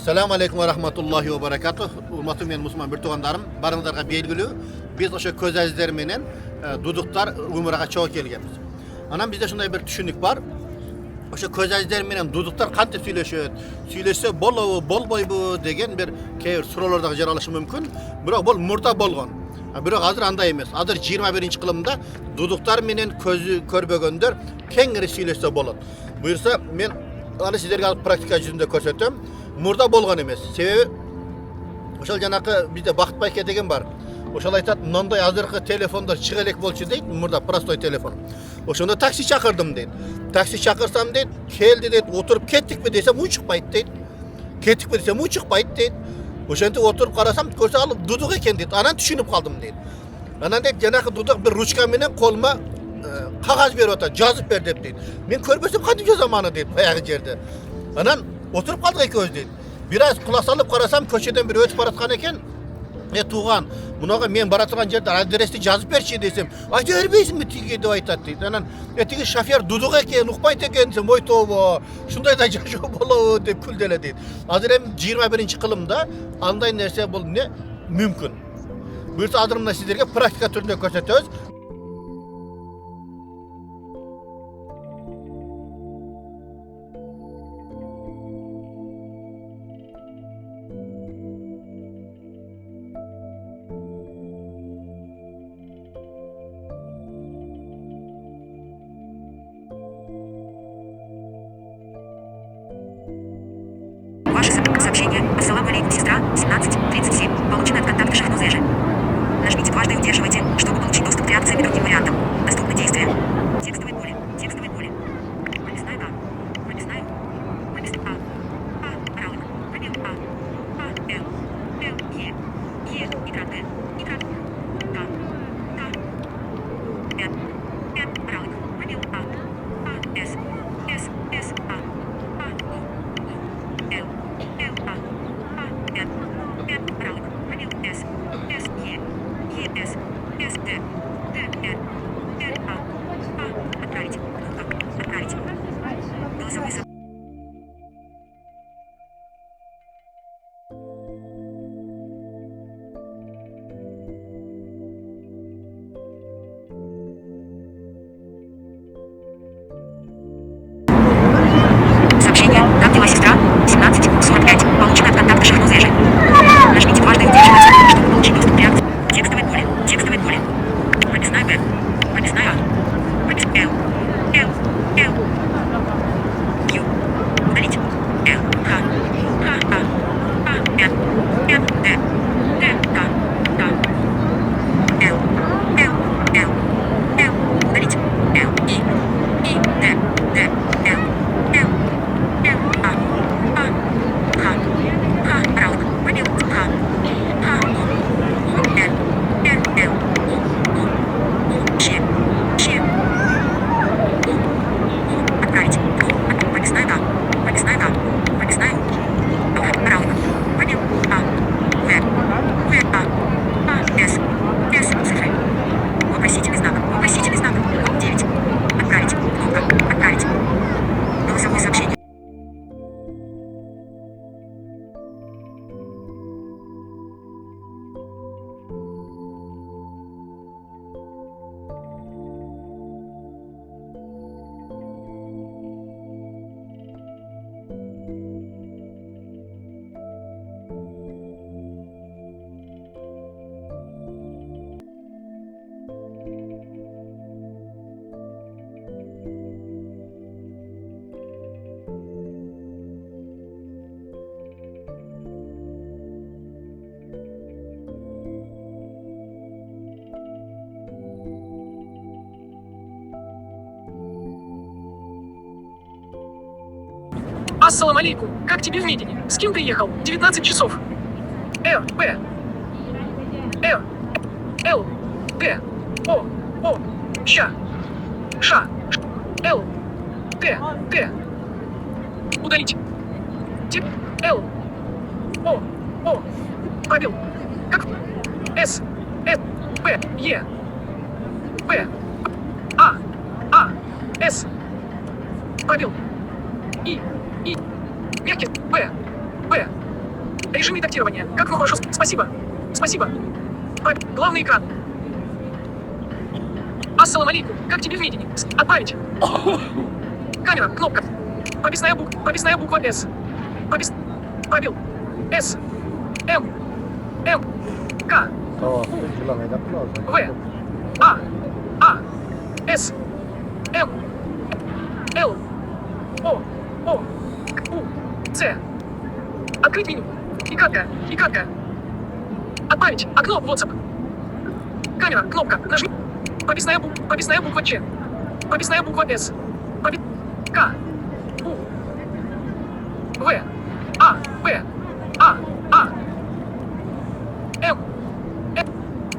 Assalamu alaikum ve rahmetullahi ve berekatuh. Urmatım men Müslüman bir tuğandarım. Barınızlarga belgili. Biz oşo köz azizler menen duduktar umuraga çoğu kelgenmiz. Anam bizde şunday bir düşünük var. Oşo köz azizler menen duduktar kantip süйлöşöt. Süylöşse bolboybu degen bir keyir suralarda jaralaşı mümkün. Biroq bol murda bolgon. Biroq hazır андай emes. Hazır 21-ci kılımda duduktar menen közü körbөгөндөр kengiri süylöşse bolot. Buyursa men ana sizlerge alıp praktika жүзүндө көрсөтөм. Murda bolgan emes. Sebebi oşal janakı bizde Bakıt Bayke degen bar. Oşal aytat mындай азыркы telefonlar чыга элек болчу дейт. Murda простой telefon. Oşonda taksi çakırdım deyt. Taksi çakırsam deyt, keldi deyt, oturup kettik mi desem uçukpayt deyt. Kettik mi desem uçukpayt deyt. Oşonda oturup karasam көрсө alıp duduk eken deyt. Anan düşünüp kaldım deyt. Anan deyt janakı duduk bir ruçka menen koluma kagaz berip atat, жазып бер деп deyt. Men körбөсөм kantip жазам аны deyt bayagı jerde. Anan oturup kaldık ekөөz deyt. Biraz kulak salıp karasam köşeden bir ötüp baratkan eken. Tuğan, bunaga men bara turgan jerde adresni жазып берчи desem, ayta бербейсиңби тиги деп айтат дейт. Анан тиги шофер дудук экен, укпайт экен десем, ой тобо, шундай да жашоо болобу деп күлдөлө дейт. Азыр эми 21-ci кылымда андай нерсе бул эмне мүмкүн. Буюрса азыр мына сиздерге практика түрүндө көрсөтөбүз. Ваше сообщение. Ассаламу алейкум, сестра. 17:37. Получено от контакта Шахнузежи. Нажмите дважды и удерживайте, чтобы получить доступ к реакциям и другим вариантам. Доступны действия. Текстовое поле. Текстовое поле. Прописная А. Прописная. Прописная А. А. Аралык. Пробел А. А. Л. Л. Е. Е. Экран Г. Экран. К. К. Н. Н. Аралык. Пробел А. А. С. С. С. А. А. У. Л. Л. А. А. Н. Н. Аралык. Пробел С. С. Е. Е. С. С. Д. Д. Н. Н. А. А. Отправить. Кнопка. Отправить. Голосовой сообщение. Сообщение. Как дела, сестра? 17:45. Получено от контакта Шахнузежи. Нажмите дважды и удерживайте, чтобы получить доступ к реакции. Текстовое поле. Текстовое поле. Прописная Б. Прописная А. Прописная Л. Л. Л. Q. Удалить. Л. Х. Х. А. А. Н. Н. Д. Д. К. К. Л. Л. Л. Л. Удалить. Л. И. И. Д. Д. Л. Л. Л. А. А. Х. Х. Аралык. Пробел. Х. Х. У. У. Р. Р. Л. У. У. У. Щ. Щ. У. У. Отправить. У. Прописная Да. Прописная Да. Прописная У. Аралык. Пробел. А. В. В. А. А. С. С. Цифры. Вопросительный знак. Вопросительный знак. 9. Отправить. Кнопка. Отправить. Голосовое сообщение. Ассалам алейкум. Как тебе в Медине? С кем приехал? 19 часов. Р. П. Р. Л. Г. О. О. Ща. Ша. Л. Т. Т. Удалить. Т. Л. О. О. Пробел. Как? С. С. П. Е. П. А. А. С. Пробел. И. Мягкий. Б. Б. Режим редактирования. Как вы хорошо... Спасибо. Спасибо. Главный экран. Ассалам алейкум. Как тебе в медине? Отправить. Камера. Кнопка. Прописная буква С. Пробел. С. М. М. К. В. А. С. М. Л. О. У. С. Открыть меню. Иконка. Отправить. Окно WhatsApp. Камера. Кнопка. Нажми. Прописная буква Ч. Прописная буква С. К. У. В. П. М.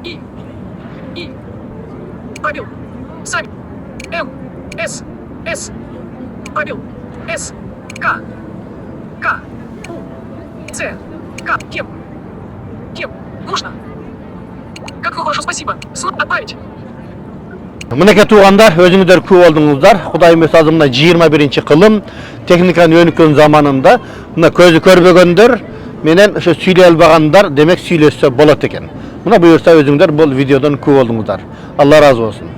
И. Пробел. Сами. М. С. Пробел. С. К. У. С. К. Кем? Можно? Как вы хорошо, спасибо. Отправить. Мынеке туугандар, өзүңүздөр күп болдуңуздар. Кудайым өз азымына 21 кылым техниканын өнүккөн заманында мына көзү көрбөгөндөр менен ошо сүйлөй албагандар демек сүйлөшсө болот экен. Мына буюрса өзүңдөр бул видеодон күп болдуңуздар. Алла разы болсун.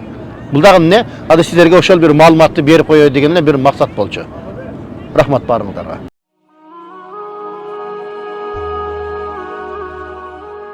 Бул дагы эмне? Ада силерге ошол бир маалыматты берип коёй деген эле бир максат болчу. Рахмат баарыңыздарга.